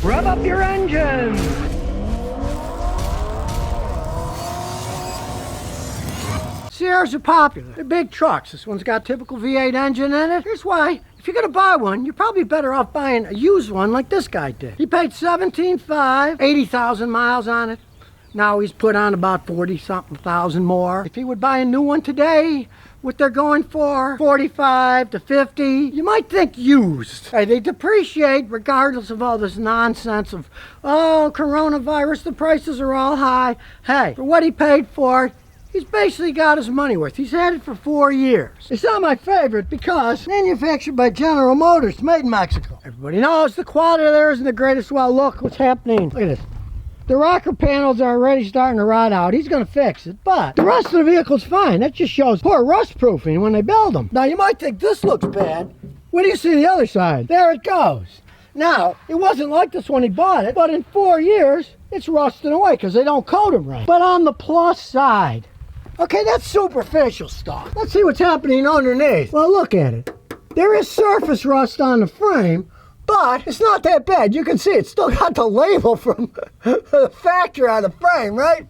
Rev up your engines! Sierras are popular. They're big trucks. This one's got a typical V8 engine in it. Here's why. If you're gonna buy one, you're probably better off buying a used one like this guy did. He paid $17,500, 80,000 miles on it. Now he's put on about 40-something thousand more. If he would buy a new one today, what they're going for, 45 to 50, you might think used. Hey, they depreciate regardless of all this nonsense of, oh, coronavirus, the prices are all high. Hey, for what he paid for it, he's basically got his money worth. He's had it for 4 years. It's not my favorite because manufactured by General Motors, made in Mexico. Everybody knows the quality there isn't the greatest. Well, look what's happening. Look at this. The rocker panels are already starting to rot out. He's going to fix it, but the rest of the vehicle's fine. That just shows poor rust proofing when they build them. Now, you might think this looks bad. When do you see the other side? There it goes. Now, it wasn't like this when he bought it, but in 4 years, it's rusting away because they don't coat them right. But on the plus side, okay, that's superficial stuff. Let's see what's happening underneath. Well, look at it. There is surface rust on the frame, but it's not that bad. You can see it's still got the label from the factory on the frame, right?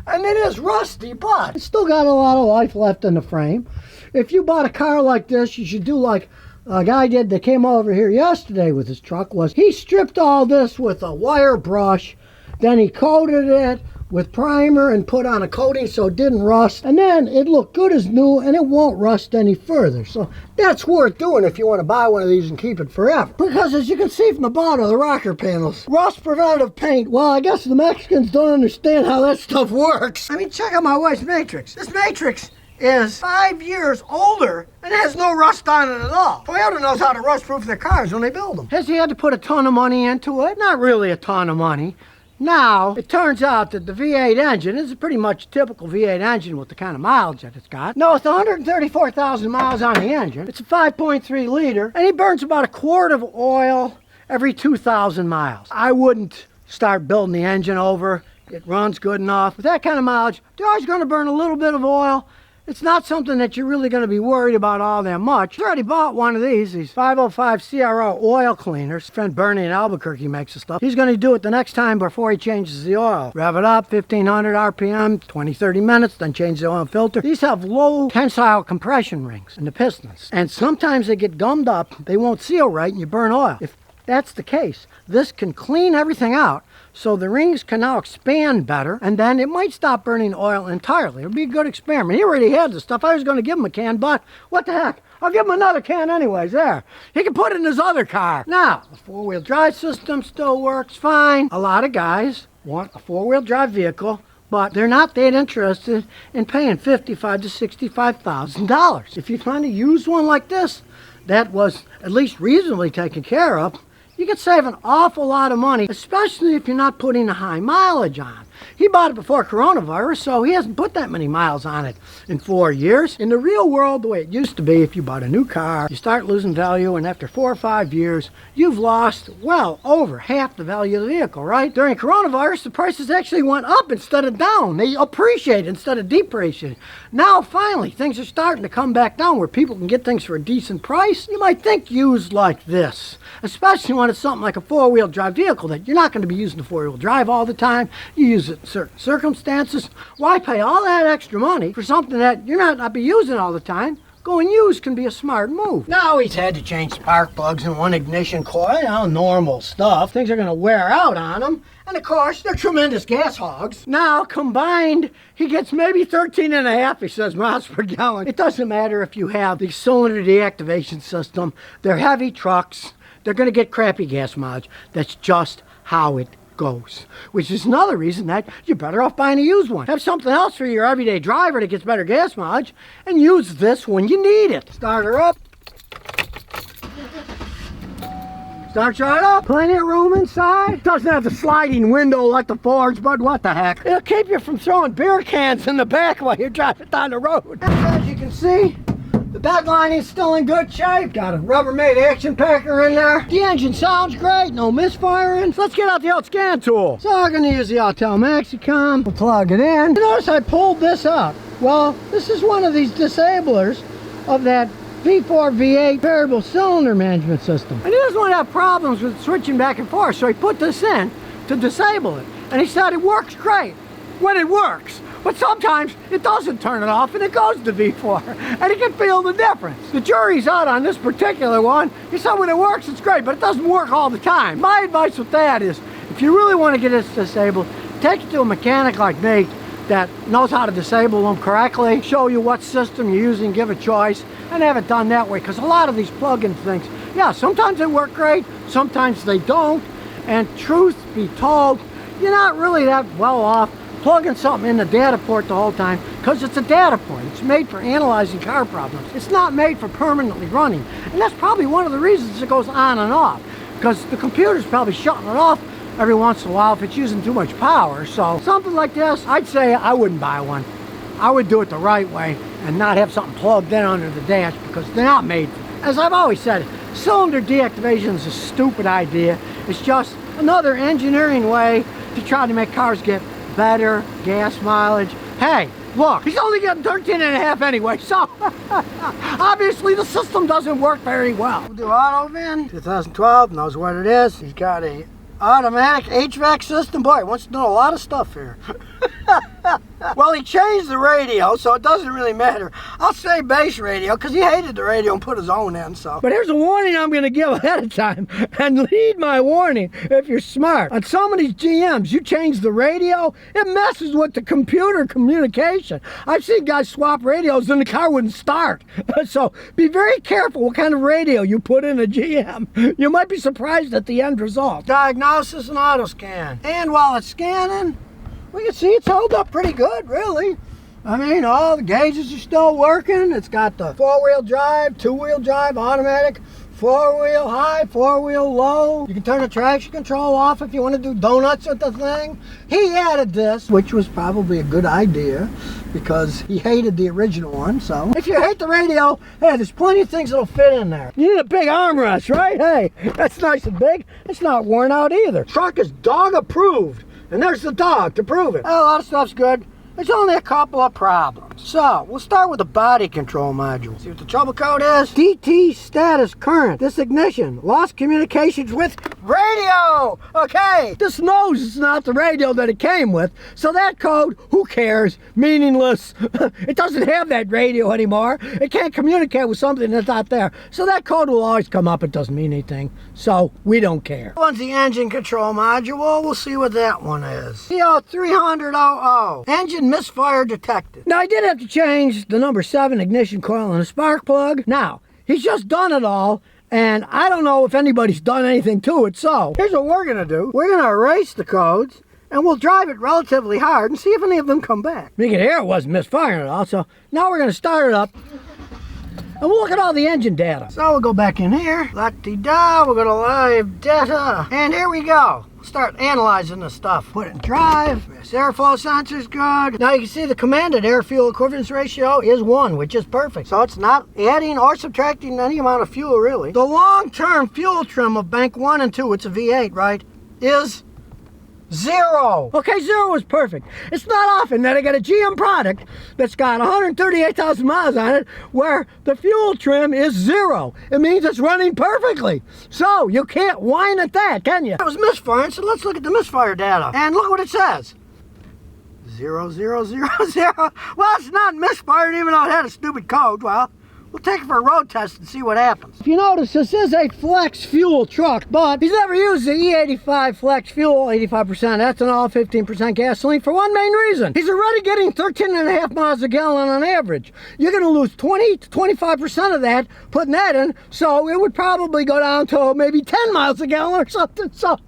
And it is rusty, but it's still got a lot of life left in the frame. If you bought a car like this, you should do like a guy did that came over here yesterday with his truck. Was he stripped all this with a wire brush, then he coated it with primer and put on a coating so it didn't rust, and then it looked good as new and it won't rust any further. So that's worth doing if you want to buy one of these and keep it forever. Because as you can see from the bottom of the rocker panels, rust preventative paint, well, I guess the Mexicans don't understand how that stuff works. I mean, check out my wife's Matrix. This Matrix is 5 years older and it has no rust on it at all. Toyota knows how to rust proof their cars when they build them. Has he had to put a ton of money into it? Not really a ton of money. Now, it turns out that the V8 engine is pretty much a typical V8 engine with the kind of mileage that it's got. No, it's 134,000 miles on the engine. It's a 5.3 liter, and he burns about a quart of oil every 2,000 miles. I wouldn't start building the engine over. It runs good enough. With that kind of mileage, they're always going to burn a little bit of oil. It's not something that you're really going to be worried about all that much. I already bought one of these 505 CRO oil cleaners. Friend Bernie in Albuquerque makes the stuff. He's going to do it the next time before he changes the oil. Rev it up, 1500 RPM, 20-30 minutes, then change the oil filter. These have low tensile compression rings in the pistons. And sometimes they get gummed up, they won't seal right, and you burn oil. If that's the case, this can clean everything out, so the rings can now expand better, and then it might stop burning oil entirely. It'll be a good experiment. He already had the stuff. I was going to give him a can, but what the heck? I'll give him another can anyways. There. He can put it in his other car. Now, the four-wheel drive system still works fine. A lot of guys want a four-wheel drive vehicle, but they're not that interested in paying $55,000 to $65,000. If you find a used one like this that was at least reasonably taken care of, you can save an awful lot of money, especially if you're not putting a high mileage on. He bought it before coronavirus, so he hasn't put that many miles on it in 4 years. In the real world, the way it used to be, if you bought a new car, you start losing value, and after 4 or 5 years, you've lost well over half the value of the vehicle, right? During coronavirus, the prices actually went up instead of down. They appreciated instead of depreciated. Now, finally, things are starting to come back down where people can get things for a decent price. You might think used like this, especially when it's something like a four-wheel drive vehicle that you're not going to be using the four-wheel drive all the time. You use it in certain circumstances. Why pay all that extra money for something that you're not be using all the time? Going used can be a smart move. Now he's had to change spark plugs and one ignition coil, you know, normal stuff. Things are going to wear out on them. And of course, they're tremendous gas hogs. Now, combined, he gets maybe 13.5, he says, miles per gallon. It doesn't matter if you have the cylinder deactivation system. They're heavy trucks. They're going to get crappy gas mileage. That's just how it goes. Which is another reason that you're better off buying a used one. Have something else for your everyday driver that gets better gas mileage, and use this when you need it. Start her up. Starts right up. Plenty of room inside. Doesn't have the sliding window like the Fords, but what the heck. It'll keep you from throwing beer cans in the back while you're driving down the road. As you can see, the bed lining is still in good shape. Got a Rubbermaid action packer in there. The engine sounds great, no misfiring. So let's get out the old scan tool. So I'm gonna use the Autel Maxicom. We'll plug it in. You notice I pulled this up. Well, this is one of these disablers of that V4 V8 variable cylinder management system. And he doesn't want to have problems with switching back and forth, so he put this in to disable it. And he said it works great when it works. But sometimes it doesn't turn it off and it goes to V4, and he can feel the difference. The jury's out on this particular one. He said when it works, it's great, but it doesn't work all the time. My advice with that is, if you really want to get this disabled, take it to a mechanic like me that knows how to disable them correctly, show you what system you're using, give a choice, and have it done that way. Because a lot of these plug-in things, yeah, sometimes they work great, sometimes they don't, and truth be told, you're not really that well off plugging something in the data port the whole time, because it's a data port. It's made for analyzing car problems. It's not made for permanently running. And that's probably one of the reasons it goes on and off, because the computer's probably shutting it off every once in a while if it's using too much power. So something like this, I'd say I wouldn't buy one. I would do it the right way and not have something plugged in under the dash, because they're not made for it. As I've always said, cylinder deactivation is a stupid idea. It's just another engineering way to try to make cars get better gas mileage. Hey, look, he's only getting 13.5 anyway, so obviously the system doesn't work very well. We'll do auto VIN, 2012, knows what it is. He's got a automatic HVAC system. Boy, he wants to know a lot of stuff here. Well, he changed the radio, so it doesn't really matter. I'll say base radio, because he hated the radio and put his own in, so. But here's a warning I'm going to give ahead of time, and heed my warning if you're smart. On some of these GMs, you change the radio, it messes with the computer communication. I've seen guys swap radios and the car wouldn't start. So be very careful what kind of radio you put in a GM. You might be surprised at the end result. Diagnosis and auto scan. And while it's scanning, we can see it's held up pretty good, really. I mean, all the gauges are still working. It's got the 4-wheel drive, 2-wheel drive, automatic, 4-wheel high, 4-wheel low. You can turn the traction control off if you want to do donuts with the thing. He added this, which was probably a good idea, because he hated the original one. So if you hate the radio, hey, there's plenty of things that'll fit in there. You need a big armrest, right? Hey, that's nice and big. It's not worn out either. Truck is dog approved. And there's the dog to prove it. A lot of stuff's good. There's only a couple of problems. So, we'll start with the body control module. See what the trouble code is? DT status current. This ignition. Lost communications with radio. Okay. This knows it's not the radio that it came with. So that code, who cares? Meaningless. It doesn't have that radio anymore. It can't communicate with something that's not there. So that code will always come up. It doesn't mean anything. So we don't care. One's the engine control module. We'll see what that one is. CO30000. Engine misfire detected. Now I did have to change the number 7 ignition coil and a spark plug. Now, he's just done it all, and I don't know if anybody's done anything to it, so here's what we're gonna do. We're gonna erase the codes, and we'll drive it relatively hard and see if any of them come back. You can hear it wasn't misfiring at all, so now we're gonna start it up, and we'll look at all the engine data. So we'll go back in here, la-di-da, we'll go to live data, and here we go. Start analyzing the stuff. Put it in drive. This airflow sensor's good. Now you can see the commanded air fuel equivalence ratio is 1, which is perfect. So it's not adding or subtracting any amount of fuel, really. The long-term fuel trim of bank 1 and 2, it's a V8, right, is 0. Okay, 0 is perfect. It's not often that I get a GM product that's got 138,000 miles on it where the fuel trim is 0. It means it's running perfectly. So you can't whine at that, can you? It was misfiring, so let's look at the misfire data. And look what it says. 0, 0, 0, 0. Well, it's not misfiring even though it had a stupid code. Well, we'll take it for a road test and see what happens. If you notice, this is a flex fuel truck, but he's never used the E85 flex fuel, 85% ethanol, 15% gasoline, for one main reason. He's already getting 13.5 miles a gallon on average. You're gonna lose 20 to 25% of that putting that in, so it would probably go down to maybe 10 miles a gallon or something. So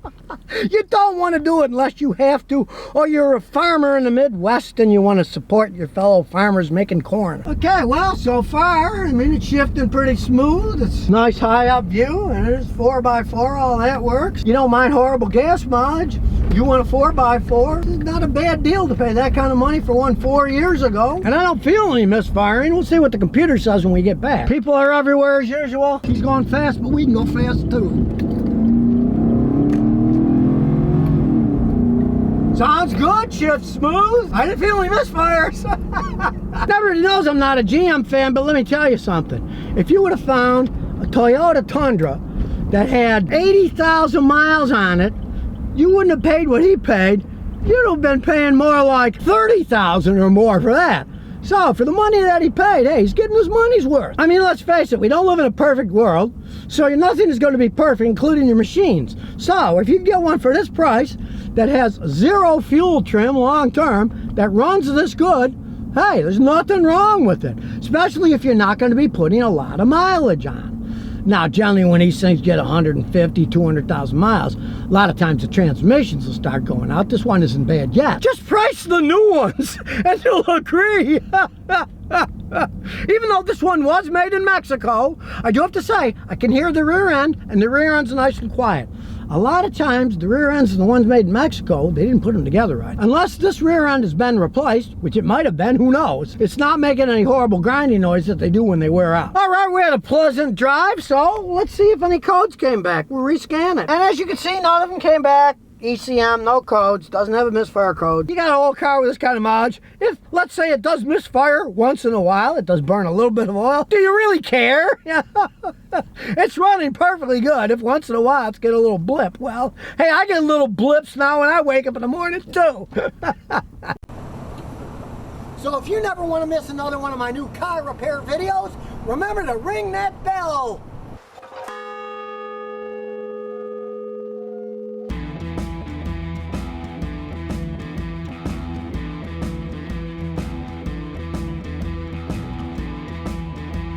you don't want to do it unless you have to, or you're a farmer in the Midwest and you want to support your fellow farmers making corn. Okay, well, so far, I mean, it's shifting pretty smooth. It's nice high up view, and it's 4x4, all that works. You don't mind horrible gas mileage. You want a 4x4. It's not a bad deal to pay that kind of money for one 4 years ago. And I don't feel any misfiring. We'll see what the computer says when we get back. People are everywhere as usual. He's going fast, but we can go fast too. Sounds good, shift smooth. I didn't feel any misfires. Everybody knows I'm not a GM fan, but let me tell you something. If you would have found a Toyota Tundra that had 80,000 miles on it, you wouldn't have paid what he paid. You'd have been paying more like 30,000 or more for that. So for the money that he paid, hey, he's getting his money's worth. I mean, let's face it, we don't live in a perfect world, so nothing is going to be perfect, including your machines. So if you can get one for this price that has zero fuel trim long term, that runs this good, hey, there's nothing wrong with it, especially if you're not going to be putting a lot of mileage on. Now, generally, when these things get 150, 200,000 miles, a lot of times the transmissions will start going out. This one isn't bad yet. Just price the new ones, and you'll agree. Even though this one was made in Mexico, I do have to say, I can hear the rear end, and the rear end's nice and quiet. A lot of times, the rear ends are the ones made in Mexico, they didn't put them together right. Unless this rear end has been replaced, which it might have been, who knows? It's not making any horrible grinding noise that they do when they wear out. All right, we had a pleasant drive, so let's see if any codes came back. We'll rescan it. And as you can see, none of them came back. ECM, no codes, doesn't have a misfire code. You got an old car with this kind of mileage. If, let's say, it does misfire once in a while, it does burn a little bit of oil, do you really care? It's running perfectly good. If once in a while it's get a little blip, well, hey, I get little blips now when I wake up in the morning too. So if you never want to miss another one of my new car repair videos, remember to ring that bell.